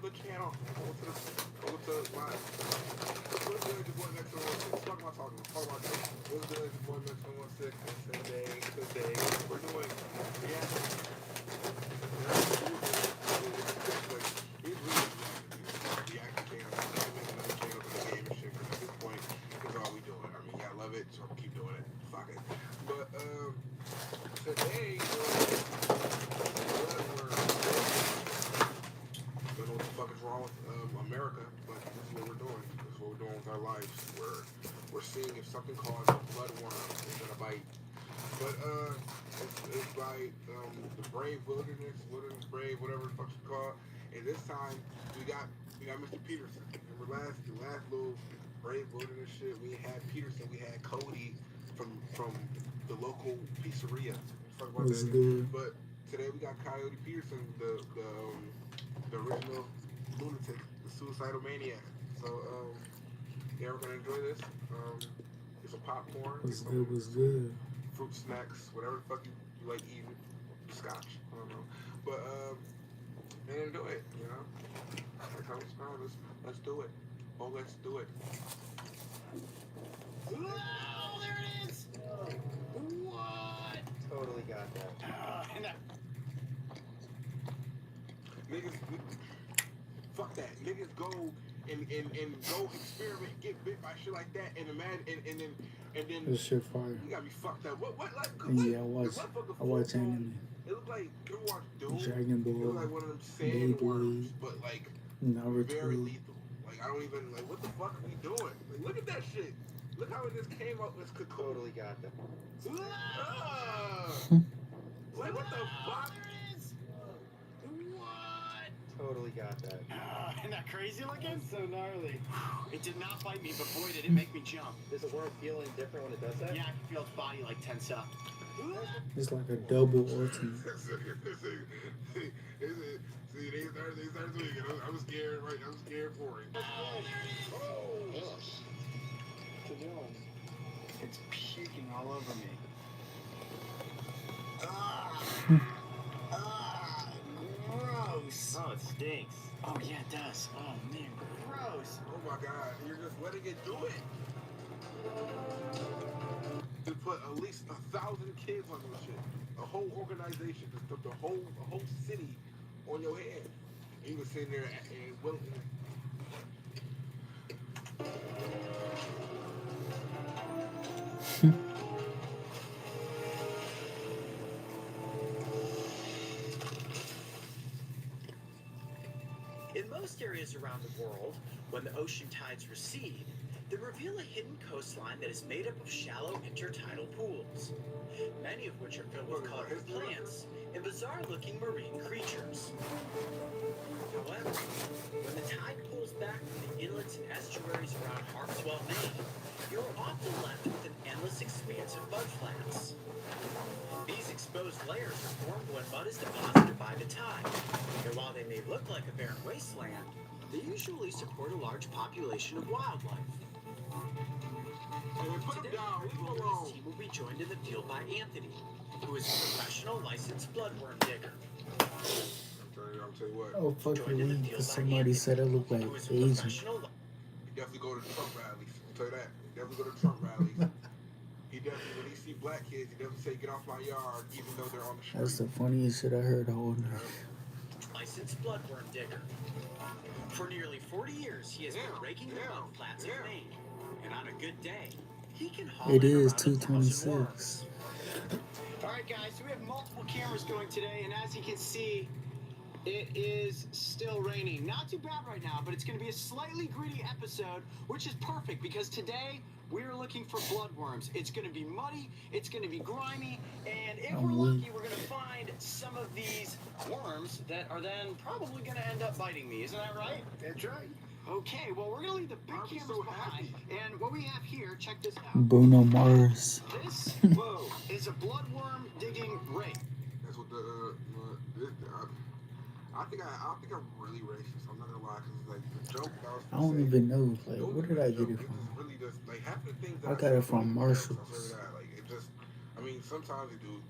the channel. Go to my. What's good, your boy Next 116? Talk about talking. Talk about this. What's good, your boy Next 116? And today, we're doing reaction. He's really reaction channel. I'm making another channel for the game and shit. Because at this point, it's all we doing. I mean, I love it, so I'm keep doing it. Fuck it. But today, don't know what the fuck is wrong with America, but this is what we're doing. This is what we're doing with our lives. We're seeing if something called a bloodworm is gonna bite. But it's by the Brave Wilderness Brave, whatever the fuck it's called. And this time we got Mr. Peterson. Remember the last little Brave Wilderness shit, we had Peterson, we had Cody from the local pizzeria. Fuck about that. Good. But today we got Coyote Peterson, the original lunatic, the suicidal maniac. So yeah, we're gonna enjoy this. Get some popcorn. Was good. Fruit snacks, whatever the fuck you like eating. Scotch, I don't know. But and enjoy it, you know. Let's do it. Oh, let's do it. Oh, there it is! What? Totally got that. Niggas, fuck that. Niggas go and go experiment, get bit by shit like that, and imagine, and then This shit fire. you gotta be fucked up. What like? Yeah, I watch anime. It looked like you watch Doom. Dragon It looked Ball, like one of them sandworms, but like very Naruto. lethal. Like I don't even like. What the fuck are we doing? Like look at that shit. Look how it just came up with cocoon. Totally got that. Like what the fuck? What? Totally got that. Isn't that crazy looking? So gnarly. It did not bite me, but boy, did it make me jump. Does the worm feel any different when it does that? Yeah, I can feel its body like tense up. It's like a double ultimate. See, they started tweaking. I'm scared, right? I'm scared for it. Oh. It's puking all over me. Gross. Oh, it stinks. Oh, yeah, it does. Oh, man, gross. Oh my God, you're just letting it do it. To put at least 1,000 kids on this shit. A whole organization, the whole city on your head. And you was sitting there and well. In most areas around the world, when the ocean tides recede, they reveal a hidden coastline that is made up of shallow intertidal pools, many of which are filled with colorful plants and bizarre-looking marine creatures. However, when the tide pulls back from the inlets and estuaries around Harpswell, Maine, you are often left with an endless expanse of mudflats. These exposed layers are formed when mud is deposited by the tide, and while they may look like a barren wasteland, they usually support a large population of wildlife. Today, our wilderness team will be joined in the field by Anthony, who is a professional licensed bloodworm digger. I'll tell you what. Oh, fucking weed, because somebody said I look like Asian. You definitely go to Trump rallies. I'll tell you that. You definitely go to Trump rallies. He definitely, when he see black kids, he definitely say, "Get off my yard," even though they're on the street. That's the funniest shit I heard all night. Licensed bloodworm digger. For nearly 40 years, he has been raking the mudflats of Maine, and on a good day, he can haul It in is around 1,000 worms. 226. All right, guys, so we have multiple cameras going today, and as you can see, it is still raining. Not too bad right now, but it's going to be a slightly gritty episode, which is perfect because today we're looking for bloodworms. It's going to be muddy, it's going to be grimy, and if we're lucky, we're going to find some of these worms that are then probably going to end up biting me. Isn't that right? That's right. Okay, well, we're going to leave the big cameras so behind, and what we have here, check this out. Bruno Mars. This, is a bloodworm digging rig. That's what I think I'm really racist. I'm not gonna lie, cause like the joke that I was I don't even know. Like, where did I get it from? Really just like half the things that I got it from Marshalls. Like it just, I mean, sometimes they do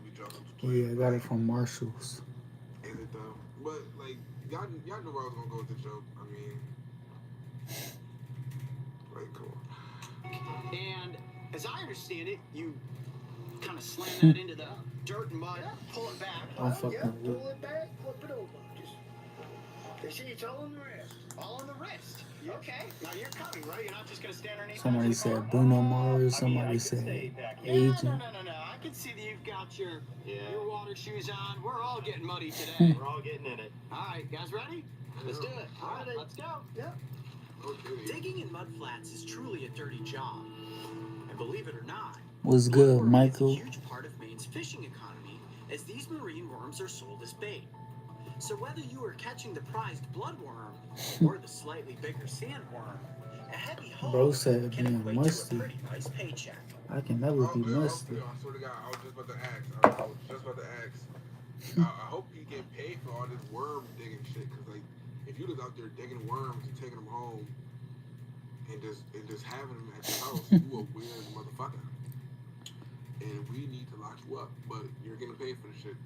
be jokes. Yeah, I got it from Marshalls. Is it though? But like y'all knew where I was gonna go with the joke. I mean, like, cool. And as I understand it, you kind of slam that into the dirt and mud, pull it back. I'm fucking weak. Pull it back, flip it over. Just, they say it's all on the wrist. All on the wrist. Okay. Now you're coming, right? You're not just gonna stand underneath. Somebody said Bruno Mars. Somebody said Agent. No. I can see that you've got your water shoes on. We're all getting muddy today. We're all getting in it. All right, guys, ready? Let's do it. All right, let's go. Yep. Okay. Digging in mud flats is truly a dirty job. And believe it or not, What's good, bloodworm Michael? is a huge part of Maine's fishing economy, as these marine worms are sold as bait. So whether you are catching the prized bloodworm or the slightly bigger sandworm, a heavy haul Bro said can being equate musty. to a pretty nice paycheck. I can never be I musty. swear to God, I was just about to ask. I hope you get paid for all this worm digging shit, cause like, if you was out there digging worms and taking them home, and just having them at your house, you a weird motherfucker. And we need to lock you up, but you're getting paid for the shit.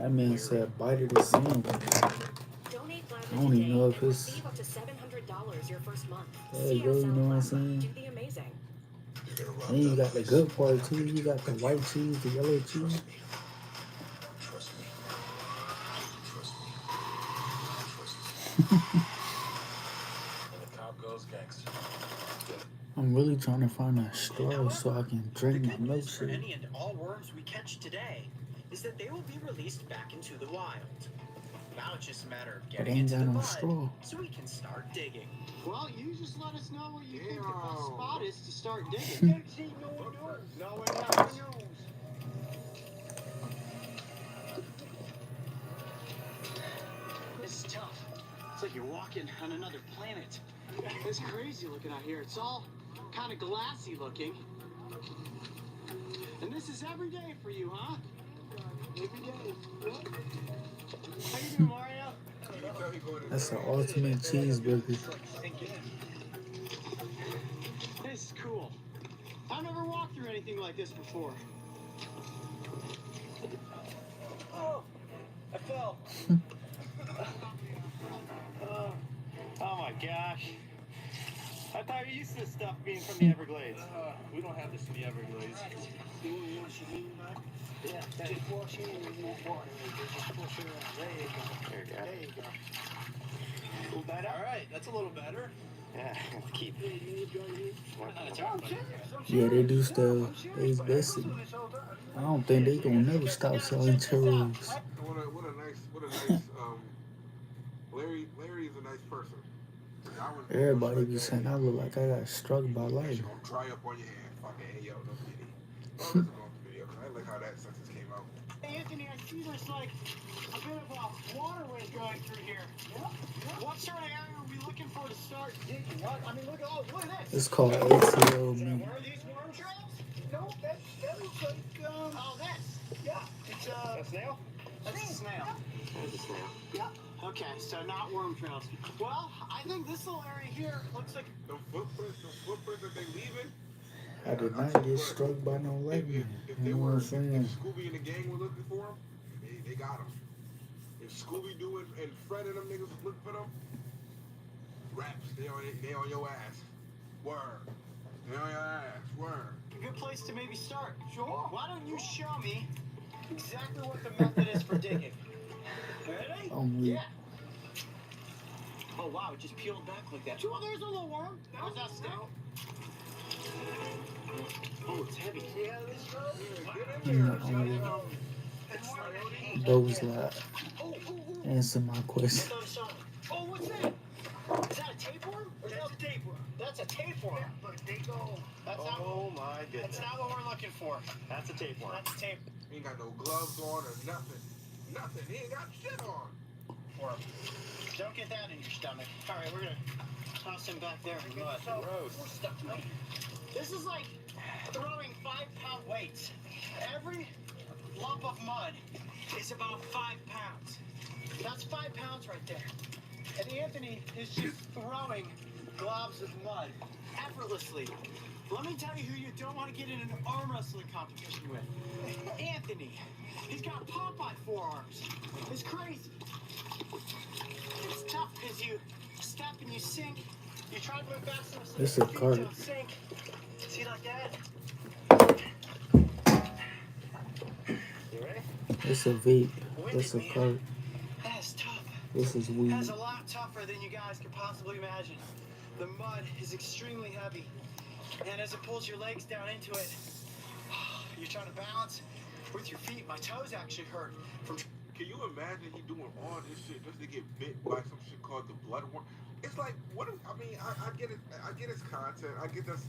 That man said bite of the sand. Donate I don't even know if and it's. receive up to $700 your first month. There you go, you know what I'm saying? Do the amazing. Then you got the good part too. You got the white cheese, the yellow cheese. Trust me. And the cop goes gangster. I'm really trying to find a straw so I can The drink my good news for milkshake. any and all worms we catch today is that they will be released back into the wild. Now it's just a matter of But getting ain't into got the no mud straw. so we can start digging. Well, you just let us know where you think the best spot is to start digging. Can't see no one knows. No one No knows. one knows. This is tough. It's like you're walking on another planet. It's crazy looking out here. It's all kind of glassy looking. And this is every day for you, huh? Every day. Yep. How you doing, Mario? You can tell he going to That's the ultimate cheeseburger. This is cool. I've never walked through anything like this before. Oh, I fell. Oh my gosh. I thought you used to this stuff being from the Everglades. We don't have this in the Everglades. You want to wash your knee back? Yeah, Just wash your knee with water. Just push it around. There you go. There you go. There you go. A little better? All right, that's a little better. Yeah, keep Hey, you need to go eat. That's I'm all right. serious. I'm Yeah, they do serious. stuff. I'm They serious. best. I was doing this all the time. I don't think they gonna never stop selling churros. What a nice Larry's a nice person. Everybody be saying I look like I got struck by It's lightning. gonna dry up on your hand. Fucking hey, yo, no pity. Oh, listen to the video, cause I like how that sentence came out. Hey, Anthony, I see there's like a bit of a waterway going through here. What sort of area are we looking for to start digging? What? I mean, look at this. It's called ATL, man. Where are these worm trails? No, that looks like, Oh, this. yeah. It's A snail? That's a snail. There's a snail. Okay, so not worm trails. Well, I think this little area here looks like. The footprints that they leaving. I did not get struck by no lightning. If You they know what were, I'm if saying? Scooby and the gang were looking for him, they got him. If Scooby Doo and Fred and them niggas was looking for them, raps, they on your ass. Word. They on your ass. Word. A good place to maybe start. Sure. Why don't you show me exactly what the method is for digging? Ready? I'm weak. Yeah. Oh wow, it just peeled back like that. Oh, there's a little worm. How's that stick? Oh, it's heavy. See how this goes? Get in there. No, It's not a pain. those like Oh, answer my question. Oh, what's that? Is that a tapeworm? Or That's a tapeworm. That's a tapeworm. Yeah, but they go. That's not. Oh my That's goodness. not what we're looking for. That's a tapeworm. That's a tape. He ain't got no gloves on or nothing. Nothing. He ain't got shit on. Worm. Don't get that in your stomach. All right, we're gonna toss him back there in mud. Gross. We're stuck to me. This is like throwing 5-pound weights. Every lump of mud is about 5 pounds. That's 5 pounds right there. And Anthony is just throwing globs of mud effortlessly Let me tell you who you don't want to get in an arm wrestling competition with. Anthony. He's got Popeye forearms. It's crazy. It's tough because you step and you sink. You try to move fast enough so It's your a feet cart. don't sink. See like that? You ready? It's a vape. Winded, It's a man. cart. That's tough. This is weed. That's a lot tougher than you guys could possibly imagine. The mud is extremely heavy. And as it pulls your legs down into it, you're trying to balance with your feet. My toes actually hurt from. Can you imagine he doing all this shit just to get bit by some shit called the bloodworm? It's like, what? I mean, I get it. I get his content. I guess that's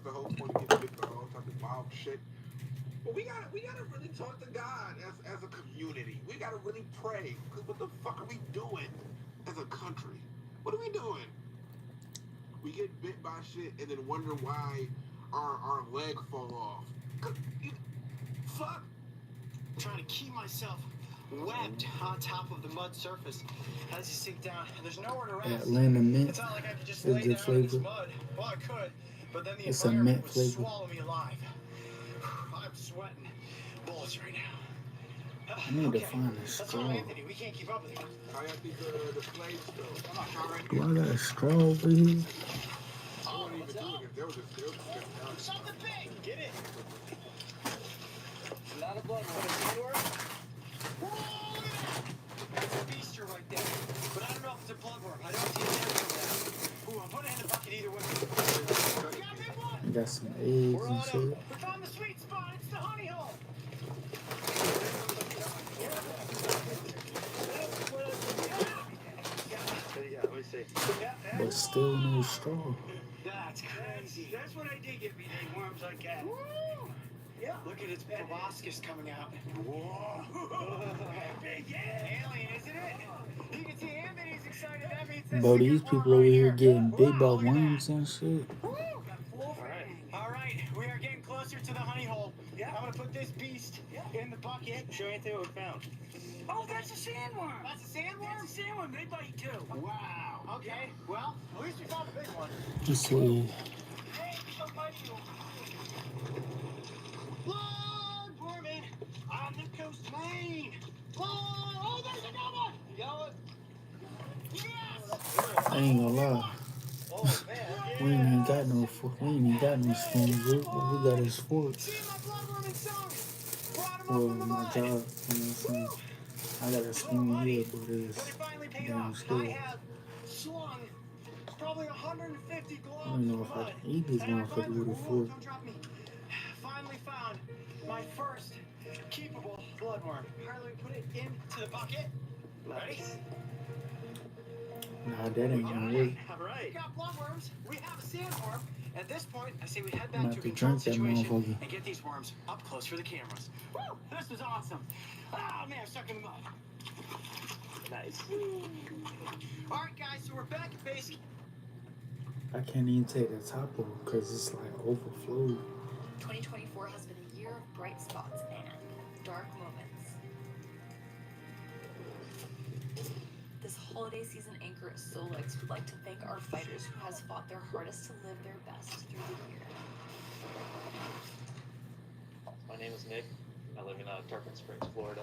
the whole point of getting bit by all type of wild shit. But we gotta really talk to God as a community. We gotta really pray. Cause what the fuck are we doing as a country? What are we doing? We get bit by shit and then wonder why our leg fall off. Fuck. I'm trying to keep myself webbed on top of the mud surface as you sink down. And there's nowhere to rest. Atlanta mint. It's not like I could just It's lay good down in this flavor. mud. Well, I could, but then the It's a environment mint would flavor. swallow me alive. I'm sweating bullets right now. I need to Okay, find a let's straw. go, Anthony. We can't keep up with you. I think the plays though. I'm not trying. Do I got a straw over here? I wouldn't even do it if there was just Something big. Get it. Not a blood one. Whoa, look at that. That's a beaster right there. But I don't know if it's a bloodworm. I don't see a name for that. Ooh, I'm putting it in the bucket either way. We got a big one. I got some eggs We're and on shit. him. We found the sweet spot. It's the honey hole. Yeah, let me see. But still no straw. That's crazy. That's what I dig every day, worms like that. Woo! Yeah. Look at its proboscis coming out. Whoa. Big alien, isn't it? You can see Anthony's excited. That means this Bro, is a these good people worm over right here getting bit by Wow, look at that. worms and shit. Woo! All right, we are getting closer to the honey hole. Yeah. I'm gonna put this beast in the bucket. Show Anthony what we found. Oh, that's a sandworm. That's a sandworm? That's a sandworm. They bite too. Wow. Okay. Well, at least we found a big one. Let's see. Hey, don't bite you. Bloodworming on the coast of Maine. Oh, there's another one. You got it? Yes. I ain't gonna lie. Oh man. We ain't even got no spoons. What we got is forks. See my bloodworming son. Brought him Well, up from the my mud. job, you know what I'm saying? I got a spoon here, but But it it's finally paid damn off. still. I have slung probably 150 I globs don't know of if I mud. can eat this And I motherfucker with a Whoa, fork. don't drop me. Finally found my first keepable bloodworm. Harley, put it into the bucket. Ready? Nah, that ain't gonna work. All right. We got bloodworms. We have a sandworm. At this point, I say we head I'm back about to a to controlled drink that situation motherfucker. and get these worms up close for the cameras. Woo! This was awesome. Oh man, I'm stuck in the mud. Nice. All right, guys, so we're back at base. I can't even take the top off because it's like overflowed. 2024 has been a year of bright spots and dark moments. This holiday season, Anchor Solex would like to thank our fighters who has fought their hardest to live their best through the year. My name is Nick. I live in Tarpon Springs, Florida.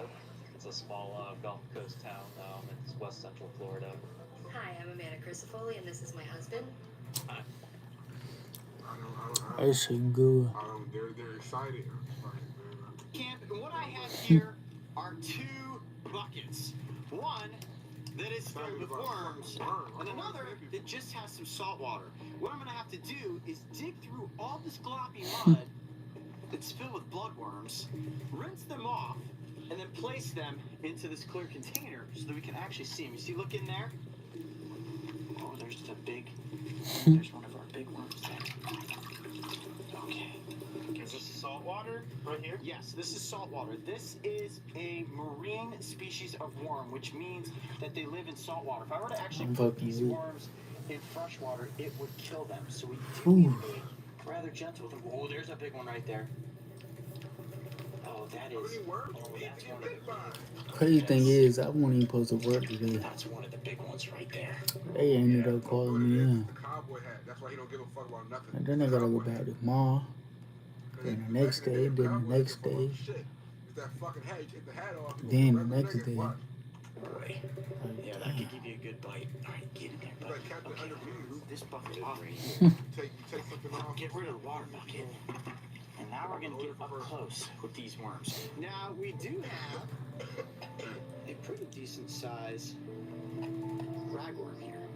It's a small Gulf Coast town in west central Florida. Hi, I'm Amanda Crisafoli, and this is my husband. That shit good. They're excited. Camp, and what I have here are two buckets. One that is filled with worms, and another that just has some salt water. What I'm gonna have to do is dig through all this gloppy mud that's filled with bloodworms, rinse them off, and then place them into this clear container so that we can actually see them. You see, look in there. Oh, there's there's one of our big worms there. Okay. Is this salt water right here? Yes, this is saltwater. This is a marine species of worm, which means that they live in saltwater. If I were to actually I'm put fucking these weak. worms in fresh water, it would kill them. So we do Ooh. need to be rather gentle with them. Oh, there's a big one right there. Oh, that How is. many worms Oh, do you need that's to one get of bit the. by? Crazy thing is, I wasn't even supposed to work today. That's one of the big ones right there. They ended Yeah. up You know calling what it me is? in. It's the cowboy hat. That's why he don't give a fuck about nothing. And then It's I the gotta go cowboy back hat. tomorrow. 'Cause Then the back next in the day, them then the cowboys next didn't give a fuck day, about shit. It's that fucking hat. You take the hat off, you then go the to regular next niggas. day. Watch. Boy. Yeah, that could give you a good bite. All right, get in there, It's buddy. like Captain Okay, I'm gonna Underpants. move this bucket off. You take something off. Get rid of the water bucket. And now we're gonna get up close with these worms. Now we do have a pretty decent size ragworm here.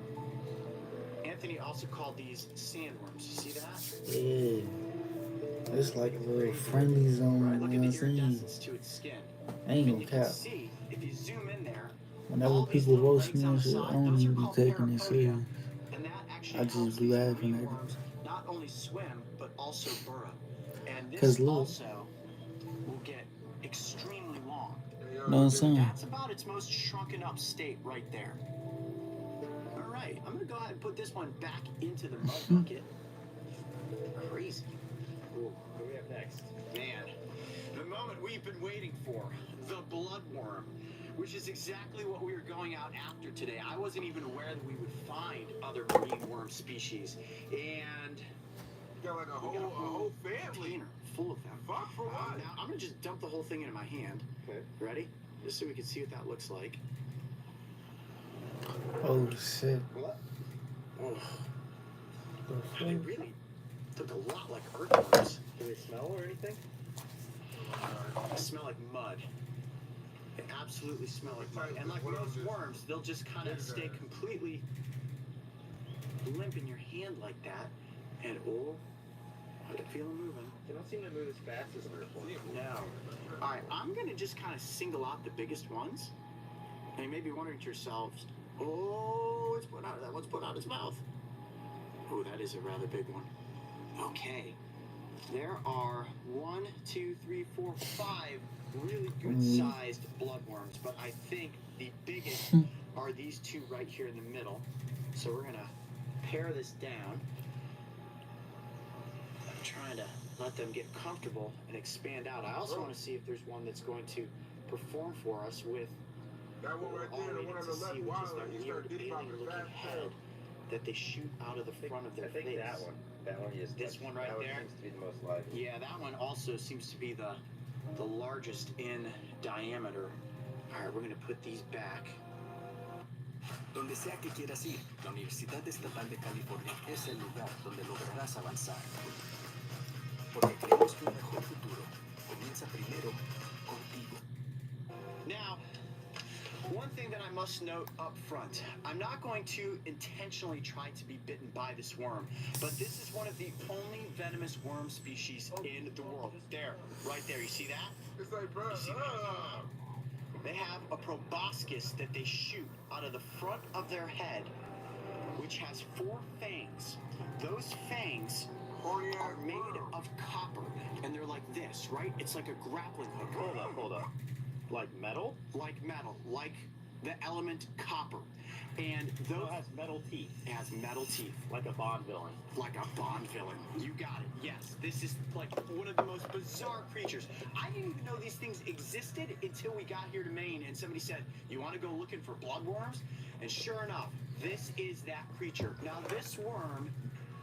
Anthony also called these sandworms. You see that? Yeah. It's like a little friendly zone, Right, you know look what at I'm the saying? iridescence to its skin. I ain't And gonna you can cap. see, if you zoom in there, Whenever all these people little roast legs me on and the shit, side, I don't those are even be called taking it parapodia. serious. And that actually I helps just be these laughing marine at worms it. not only swim, but also burrow. And this 'Cause look. also will get extremely long. Hey, yo, Know what I'm dude. saying? That's about its most shrunken up state right there. All right, I'm gonna go ahead and put this one back into the mud bucket. Crazy. Ooh, what do we have next? Man, the moment we've been waiting for, the bloodworm, which is exactly what we were going out after today. I wasn't even aware that we would find other marine worm species, and You got like a we got whole family. container full of them. Fuck for what? Now, I'm gonna just dump the whole thing into my hand. Okay. Ready? Just so we can see what that looks like. Oh shit. What? Oh, The they fuck? really look a lot like earthworms. Do they smell or anything? They smell like mud. They absolutely smell like mud. And like most worms, they'll just kind of stay completely limp in your hand like that. And oh, I can feel them moving. They don't seem to move as fast as the first one. No. All right, I'm gonna just kind of single out the biggest ones. And you may be wondering to yourselves, oh, it's put out. That one's put out its mouth. Oh, that is a rather big one. Okay. There are 1, 2, 3, 4, 5 really good-sized bloodworms, but I think the biggest are these two right here in the middle. So we're gonna pare this down. I'm trying to let them get comfortable and expand out. I also want to see if there's one that's going to perform for us with That one right all there, the we one need on to the left, see, which is wild. their You weird start getting off alien-looking the fast head that they shoot out of the front of their I think face. that one. That one is. This one right that there? One seems to be the most lively. Yeah, that one also seems to be the largest in diameter. All right, we're gonna put these back. Donde sea que quieras ir, la Universidad Estatal de California es el lugar donde lograrás avanzar. Porque creemos que un mejor futuro comienza primero contigo. Now, one thing that I must note up front, I'm not going to intentionally try to be bitten by this worm, but this is one of the only venomous worm species in the world. There, right there, you see that? It's like, bro. You see that? They have a proboscis that they shoot out of the front of their head, which has 4 fangs. Those fangs Horny are ass made worm. of copper, and they're like this, right? It's like a grappling hook. Hold up. Like metal? Like metal, like the element copper. And those It has metal teeth. it has metal teeth. Like a Bond villain. Like a Bond villain. You got it. Yes, this is like one of the most bizarre creatures. I didn't even know these things existed until we got here to Maine and somebody said, you want to go looking for bloodworms? And sure enough, this is that creature. Now this worm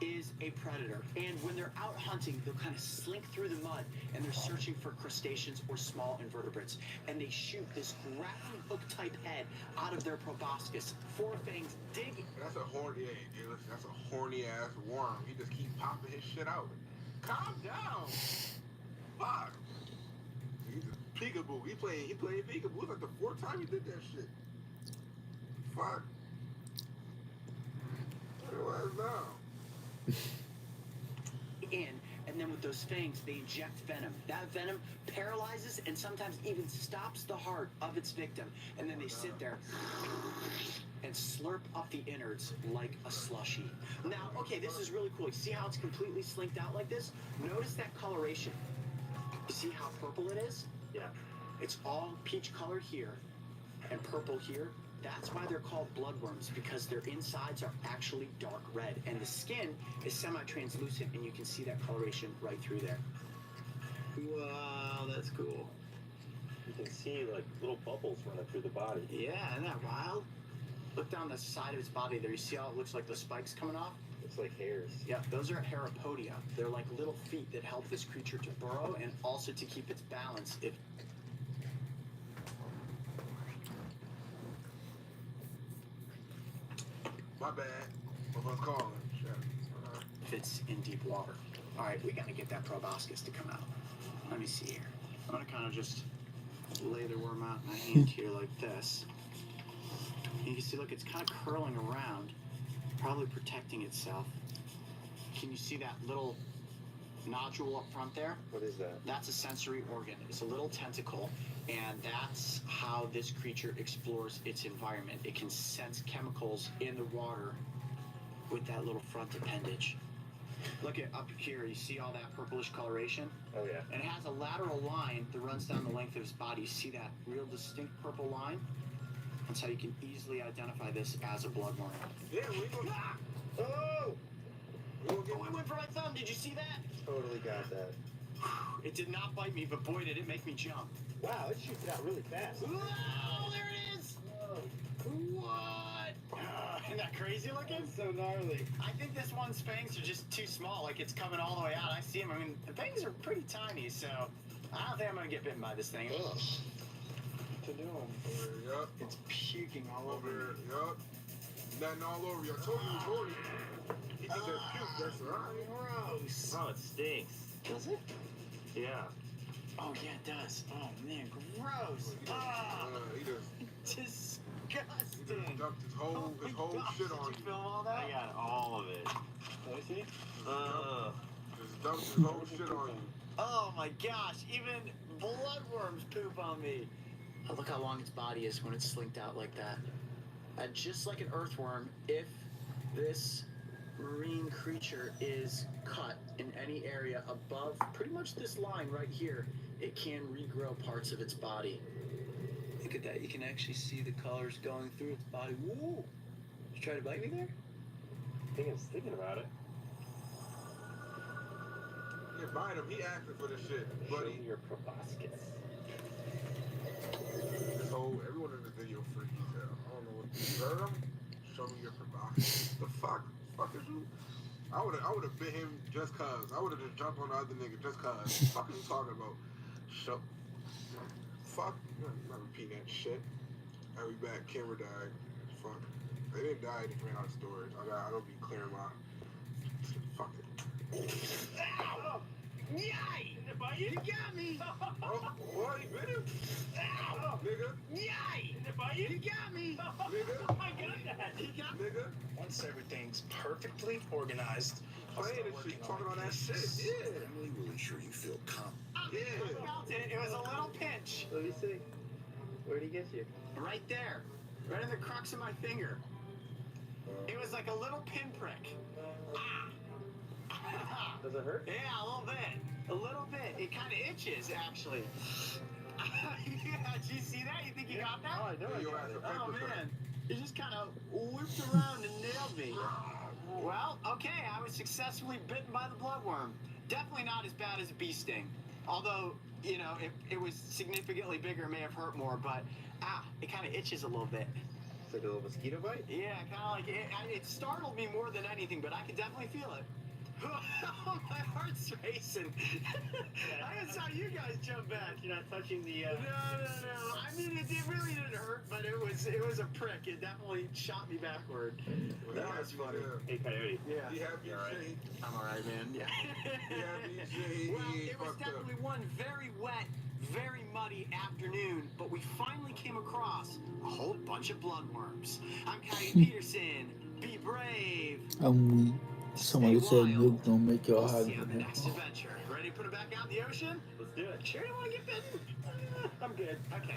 is a predator, and when they're out hunting, they'll kind of slink through the mud and they're searching for crustaceans or small invertebrates, and they shoot this grappling hook type head out of their proboscis. 4 fangs dig. That's a horny, hey, listen, that's a horny ass worm. He just keep popping his shit out. Calm down. Fuck. He's a peekaboo. He playing peekaboo. It's like the 4th time he did that shit. Fuck. What is now? In, and then with those fangs, they inject venom. That venom paralyzes and sometimes even stops the heart of its victim. And then they sit there and slurp up the innards like a slushy. Now, okay, this is really cool. You see how it's completely slinked out like this? Notice that coloration. You see how purple it is? Yeah. It's all peach colored here and purple here. That's why they're called bloodworms, because their insides are actually dark red, and the skin is semi-translucent, and you can see that coloration right through there. Wow, that's cool. You can see like little bubbles running through the body. Yeah, isn't that wild? Look down the side of its body there. You see how it looks like the spikes coming off? It's like hairs. Yeah, those are hairopodia. They're like little feet that help this creature to burrow and also to keep its balance My bad. What was calling? Shit. if it's in deep water. All right, we gotta get that proboscis to come out. Let me see here. I'm gonna kind of just lay the worm out in my hand here like this. And you can see, look, it's kind of curling around, probably protecting itself. Can you see that little nodule up front there? What is that? That's a sensory organ. It's a little tentacle, and that's how this creature explores its environment. It can sense chemicals in the water with that little front appendage. Look at up here, you see all that purplish coloration? Oh yeah. And it has a lateral line that runs down the length of its body. You see that real distinct purple line? That's how you can easily identify this as a bloodworm. Yeah, we gonna. Ah! Oh! We gonna get. Oh, it went for my thumb. Did you see that? Totally got that. It did not bite me, but boy, did it make me jump. Wow, it shoots it out really fast. Whoa, there it is! What? Isn't that crazy looking? It's so gnarly. I think this one's fangs are just too small. Like, it's coming all the way out. I see them. I mean, the fangs are pretty tiny, so I don't think I'm going to get bitten by this thing. Ugh. To do them. Yup. It's puking all over Over. me. Yup. Nothing all over you. I told you it was horny. He think that's puke. That's right. Gross. Oh, it stinks. Does it? Yeah. Oh, yeah, it does. Oh, man, gross. Ah, He just disgusting. dumped his whole Oh my gosh, shit did on you you. film all that? I got all of it. Let me see. Just dumped his whole shit on you. Oh my gosh, even bloodworms poop on me. Oh, look how long its body is when it's slinked out like that. And just like an earthworm, if this marine creature is cut in any area above pretty much this line right here, it can regrow parts of its body. Look at that, you can actually see the colors going through its body. Whoa! Did you try to bite me there? I think I was thinking about it. Yeah, bite him. He asking for this shit, Show buddy. me your proboscis. This whole everyone in the video freaky as hell. I don't know what you heard him. Show me your proboscis. The fuck is you? I would have bit him just cause. I would have just jumped on the other nigga just cause. Fuck are you talking about? Show. Fuck. I'm not repeating that shit. I'll be back. Camera died. Fuck. They didn't die. They just ran out of storage. I don't be clearing my. Fuck it. Ow! Yay! You got me! Oh, what? You bit him? Ow! Nigga. Yay! You got me! Nigga. Oh my god! You got me! Nigga. Once everything's perfectly organized, I'll Playing start this shit. working Talking on all the that shit. pieces. Yeah. Family will ensure you feel calm. Yeah. I felt it. It was a little pinch. Let me see. Where'd he get you? Right there. Right in the crux of my finger. It was like a little pinprick. Ah! Does it hurt? Yeah, a little bit. A little bit. It kind of itches, actually. Yeah, did you see that? You think you got that? Oh, I know I Your got ass it. a Oh, paper cut. man. It just kind of whipped around and nailed me. Well, okay, I was successfully bitten by the bloodworm. Definitely not as bad as a bee sting. Although, you know, if it was significantly bigger, it may have hurt more, but, it kind of itches a little bit. It's like a little mosquito bite? Yeah, kind of like, it startled me more than anything, but I could definitely feel it. My heart's racing. I just saw you guys jump back. You're not touching the, No. I mean, it really didn't hurt, but it was a prick. It definitely shot me backward. Well, That he was happy, funny. Hey, Coyote. Yeah. He happy You as alright? shit. I'm alright, man. Yeah. He happy as shit. Well, He ain't it was fucked up. definitely one very wet, very muddy afternoon, but we finally came across a whole bunch of bloodworms. I'm Coyote Peterson. Be brave. Somebody said milk don't make y'all We'll see hungry. you on the next adventure. Ready to put it back out in the ocean? Let's do it. Sure you want to get bitten? I'm good. Okay.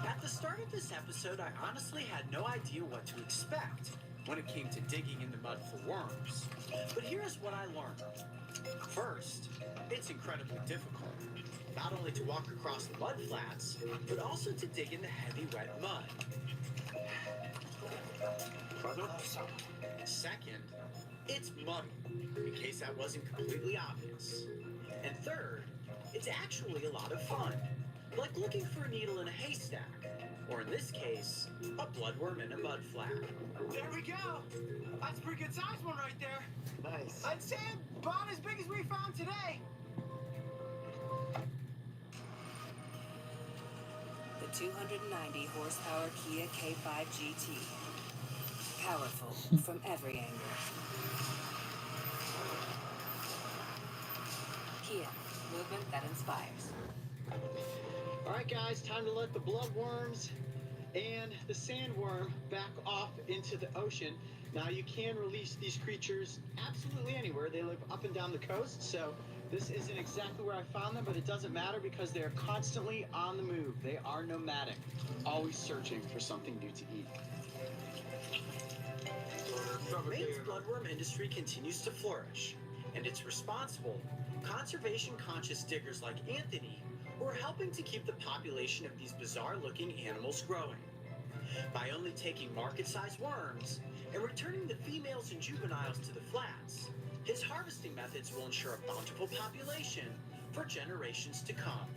At the start of this episode, I honestly had no idea what to expect when it came to digging in the mud for worms. But here's what I learned. First, it's incredibly difficult. Not only to walk across the mud flats, but also to dig in the heavy, wet mud. Fun? Second, it's muddy, in case that wasn't completely obvious. And third, it's actually a lot of fun, like looking for a needle in a haystack, or in this case, a bloodworm in a mud flat. There we go. That's a pretty good sized one right there. Nice. I'd say about as big as we found today. The 290 horsepower Kia K5 GT. Powerful from every angle. Kia, movement that inspires. All right, guys, time to let the bloodworms and the sandworm back off into the ocean. Now, you can release these creatures absolutely anywhere. They live up and down the coast, so this isn't exactly where I found them, but it doesn't matter because they're constantly on the move. They are nomadic, always searching for something new to eat. Maine's bloodworm industry continues to flourish, and it's responsible. Conservation-conscious diggers like Anthony who are helping to keep the population of these bizarre-looking animals growing. By only taking market-sized worms and returning the females and juveniles to the flats, his harvesting methods will ensure a bountiful population for generations to come.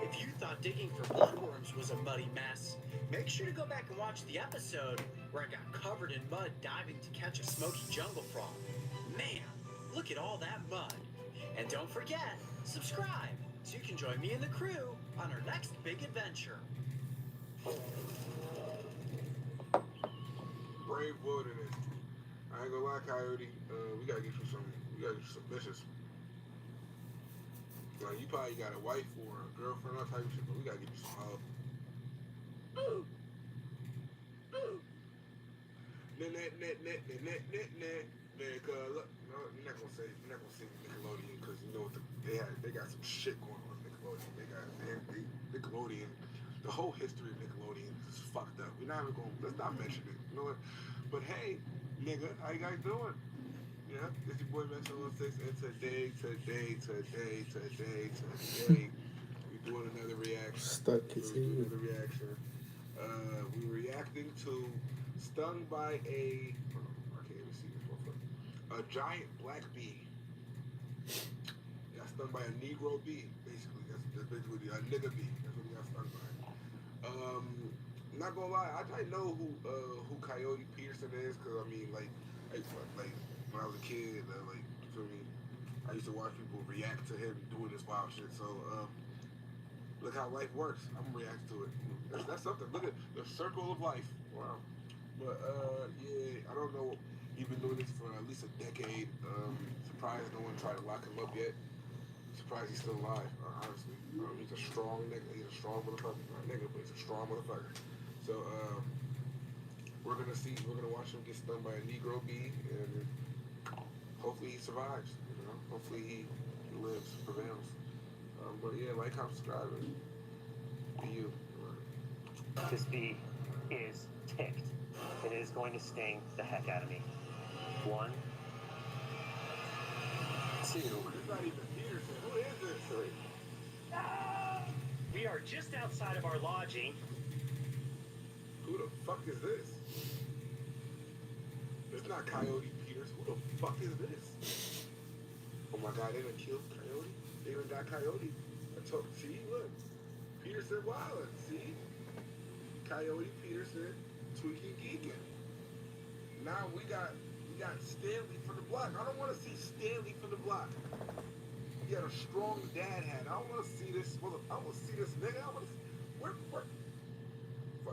If you thought digging for bloodworms was a muddy mess, make sure to go back and watch the episode where I got covered in mud diving to catch a smoky jungle frog. Man, look at all that mud. And don't forget, subscribe so you can join me and the crew on our next big adventure. Brave wilderness. I ain't gonna lie, Coyote. We gotta get you some bitches. Like, you probably got a wife or a girlfriend, all type of shit, but we gotta get you some help. Look, no, you're not gonna say Nickelodeon because you know what they got some shit going on with Nickelodeon. They Nickelodeon, the whole history of Nickelodeon is fucked up. Let's not mention it. You know what? But hey, nigga, how you guys doing? Yeah, it's your boy Metro16, and today, we're doing another reaction. We're reacting to Stung by a, I can't even see this motherfucker, a giant black bee. Got stung by a Negro bee, basically. That's basically a nigga bee. That's what we got stung by. Not gonna lie, I know who Coyote Peterson is, cause I mean, like when I was a kid, like, you feel me? I used to watch people react to him doing this wild shit. So, look how life works. I'm gonna react to it. That's something. Look at the circle of life. Wow. But yeah, I don't know. He's been doing this for at least a decade. Surprised no one tried to lock him up yet. Surprised he's still alive. Honestly, he's a strong nigga. He's a strong motherfucker. Not nigga, but he's a strong motherfucker. So we're gonna watch him get stung by a Negro bee, and hopefully he survives. You know, hopefully he lives, prevails. But yeah, like, comment, subscribe, and be you. This bee is ticked. It is going to sting the heck out of me. 1, 2. It's not even Peterson. Who is this? 3. We are just outside of our lodging. Who the fuck is this? It's not Coyote Peters. Who the fuck is this? Oh my god, they done killed Coyote? They done got Coyote? See, look. Peterson Wilder. See? Coyote Peterson tweaking geeking. Now we got Stanley from the block. I don't want to see Stanley from the block. He had a strong dad hat. I don't want to see this. I want to see this nigga. I want to. Where? Fuck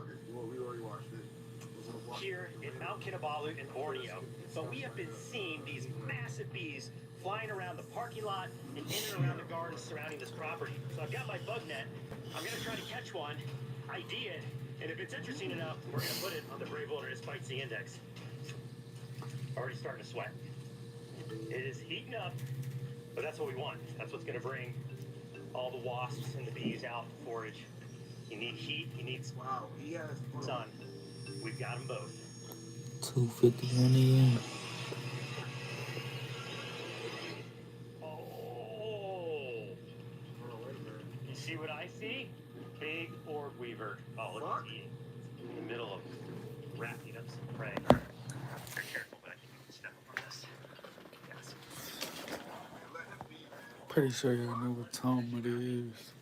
it. We already watched it. Here in Mount Kinabalu in Borneo, but we have been seeing these massive bees flying around the parking lot and in and around the gardens surrounding this property. So I've got my bug net. I'm going to try to catch one, ID it, and if it's interesting enough, we're going to put it on the Brave Wilderness Bite C Index. Already starting to sweat. It is heating up, but that's what we want. That's what's going to bring all the wasps and the bees out to forage. You need heat, you need sun. We've got them both. 2:51 a.m. Oh! You see what I see? Big orb weaver. Oh, look at me. In the middle of wrapping up some Pretty sure y'all know what time it is.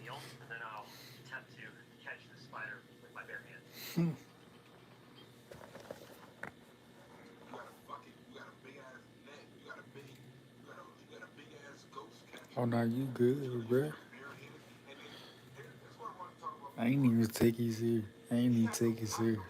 Seal, and then I'll attempt to catch the spider with my bare hands. You got a bucket. You got a big ass net. You got a big ass ghost catcher. Oh, now you good, bruh. Barehanded. And then that's what I want to talk about. I ain't even take you serious. I ain't even take you serious.